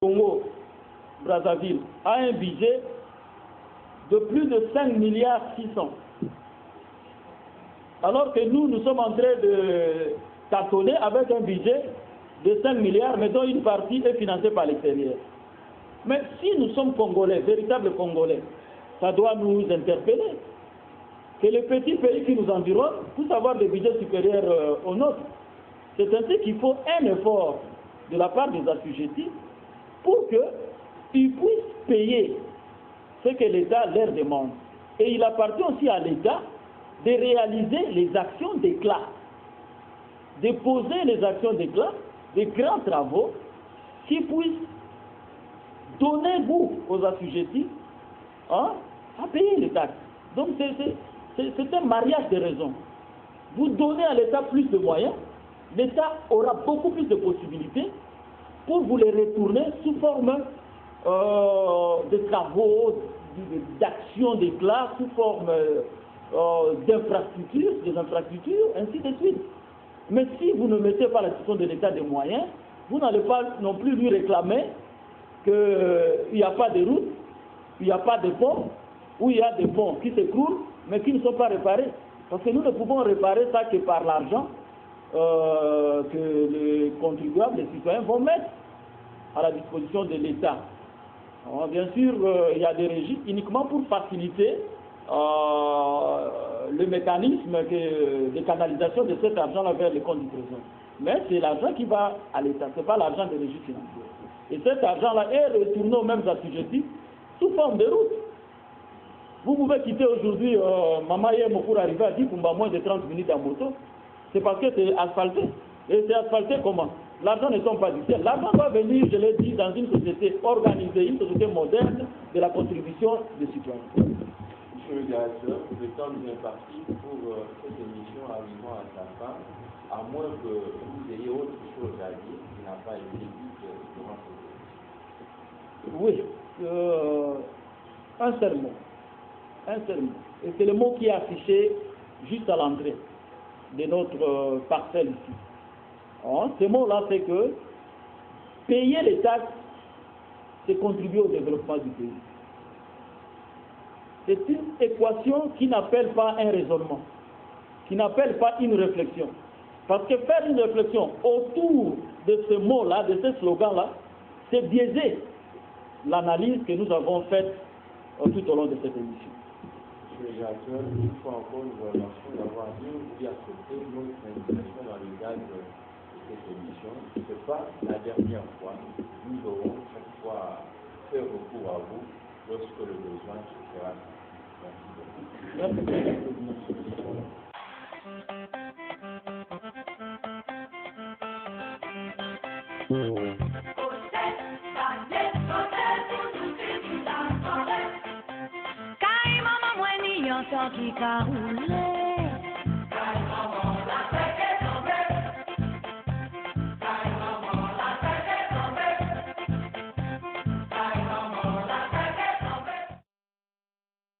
Congo, Brazzaville, a un budget de plus de 5 milliards 600. Alors que nous sommes en train de tâtonner avec un budget de 5 milliards, mais dont une partie est financée par l'extérieur. Mais si nous sommes Congolais, véritables Congolais, ça doit nous interpeller. Que les petits pays qui nous environnent puissent avoir des budgets supérieurs aux nôtres. C'est ainsi qu'il faut un effort de la part des assujettis pour qu'ils puissent payer ce que l'État leur demande. Et il appartient aussi à l'État de réaliser les actions d'éclat, de poser les actions d'éclat, des grands travaux qui puissent donner goût aux assujettis à payer les taxes. Donc c'est un mariage de raisons. Vous donnez à l'État plus de moyens, l'État aura beaucoup plus de possibilités pour vous les retourner sous forme de travaux, d'actions d'éclat, sous forme d'infrastructures, des infrastructures, ainsi de suite. Mais si vous ne mettez pas à la disposition de l'État des moyens, vous n'allez pas non plus lui réclamer qu'il n'y a pas de route, il n'y a pas de pont, ou il y a des ponts qui s'écroulent, mais qui ne sont pas réparés. Parce que nous ne pouvons réparer ça que par l'argent que les contribuables, les citoyens vont mettre à la disposition de l'État. Bien sûr, il y a des régies uniquement pour faciliter le mécanisme de canalisation de cet argent-là vers les comptes du trésor. Mais c'est l'argent qui va à l'État, ce n'est pas l'argent des régies financières. Et cet argent-là est retourné aux mêmes assujettis sous forme de route. Vous pouvez quitter aujourd'hui Mamaye pour arriver à Dikoumba moins de 30 minutes en moto. C'est parce que c'est asphalté. Et c'est asphalté comment? L'argent ne tombe pas du ciel. L'argent doit venir, je l'ai dit, dans une société organisée, une société moderne de la contribution des citoyens. Monsieur le directeur, le temps nous est parti pour cette émission arrivant à sa fin, à moins que vous ayez autre chose à dire qui n'a pas été dit durant cette émission. Oui, un seul mot. Un seul mot. Et c'est le mot qui est affiché juste à l'entrée de notre parcelle ici. Ce mot-là, c'est que payer les taxes, c'est contribuer au développement du pays. C'est une équation qui n'appelle pas un raisonnement, qui n'appelle pas une réflexion. Parce que faire une réflexion autour de ce mot-là, de ce slogan-là, c'est biaiser l'analyse que nous avons faite tout au long de cette émission. Monsieur le directeur, une fois encore, nous vous remercions d'avoir bien voulu accepter notre invitation dans le cadre de cette émission. Ce n'est pas la dernière fois. Nous aurons chaque fois fait recours à vous lorsque le besoin se fera. Merci beaucoup. Kai mama mweni yoto kikaule